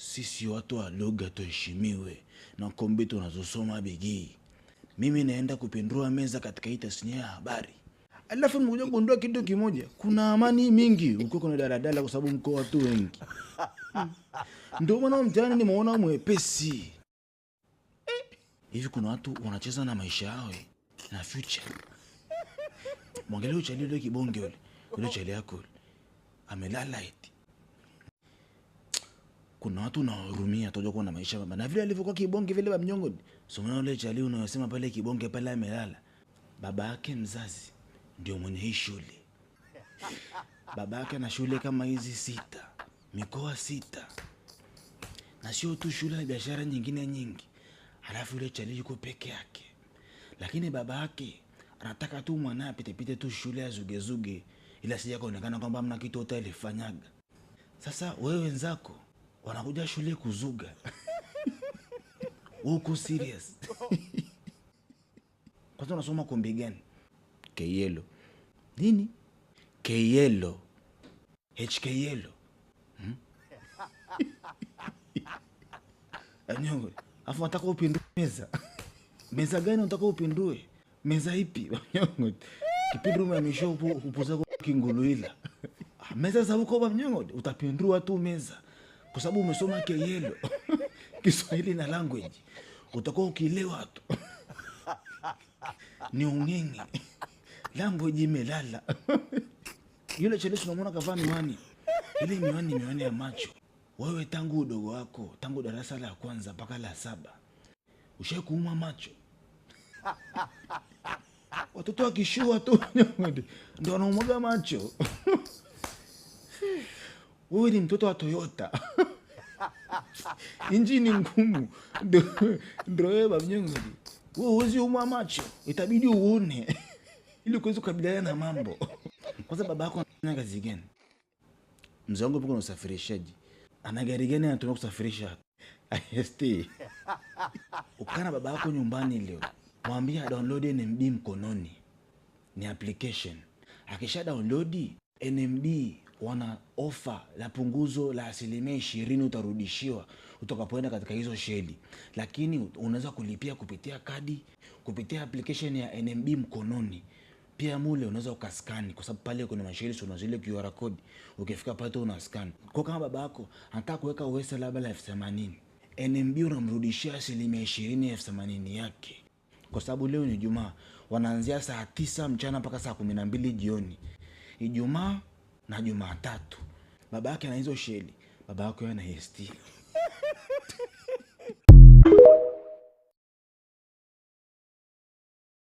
sisi watu wa lugha tuheshimiwe na kombe tunazosoma bigi. Mimi naenda kupindua meza katika hii tasnia ya habari. Alafu nimekuja kugundua kitu kimoja. Kuna amani mingi huko kuna daladala kwa sababu mko watu wengi. Ndio maana mtaani nimeona mwepesi. Hivi kuna watu wanacheza na maisha yao na future. Mwangalie uchali yule kibonge yule. Yule chali yako. Amelala eti. Kuna watu unahurumia tojo kwa na maisha baba. Na vile alivyokuwa kibonge vile bamnyongo. Somana yule chali unayosema pale kibonge pale amelala. Baba yake mzazi ndio mwenye hii shule. Baba yake ana shule kama hizi 6, mikoa 6. Na sio tu shule na biashara nyingine nyingi. Halafu yule chali yuko peke yake. Lakini baba yake anataka tu mwanae apite tu shule ya zugezuge ila sija kuonekana kwamba mna kitu yote alifanyaga. Sasa wewe wenzako wanakuja shule kuzuga. Uko serious? Kwanza unasoma kombi gani? Keyelo. Nini? Keyelo. HKyelo. Anyongo, afu nataka upindue meza. Meza gani unataka upindue? Meza ipi? Anyongo. Kipindua mamisho upuza kwa kinguluila. Meza za huko bamnyongo utapindua tu meza. Kwa sababu umesoma Keyelo. Kiswahili na language. Utakuwa ukielewa tu. Ni ungengi. Language imelala. Yule chele tunamwona kavaa miwani. Ile miwani ya macho. Wewe tangu udogo wako, tangu darasa la kwanza mpaka la 7. Ushawahi kuuma macho? Watoto wakishua tu ndio wanaumwaga macho. Wewe ni mtoto wa Toyota. Injini ngumu. Ndio wewe bamnyongo. Wewe huwezi umwa macho. Itabidi uone. Ili kuweza kukabiliana na mambo. Kwanza baba yako anafanya kazi gani? Mzee wangu yuko na usafirishaji. Ana gari gani anatumia kusafirisha? IST. Ukana baba yako nyumbani leo. Mwambie download NMB mkononi. Ni application. Akisha download NMB wana offer la punguzo la 20% utarudishiwa utakapoenda katika hizo sheli. Lakini unaweza kulipia kupitia kadi, kupitia application ya NMB mkononi. Pia mule unaweza ukascan kwa sababu pale kuna masheli una zile QR code. Ukifika pale una scan. Kwa kama baba yako anataka kuweka uwesa labda 80,000, NMB unamrudishia 20% ya 80,000 yake. Kwa sababu leo ni Ijumaa, wanaanzia saa 9 mchana mpaka saa 12 jioni. Ijumaa na Jumatatu. Baba yake ana hizo sheli. Baba yako yana ST.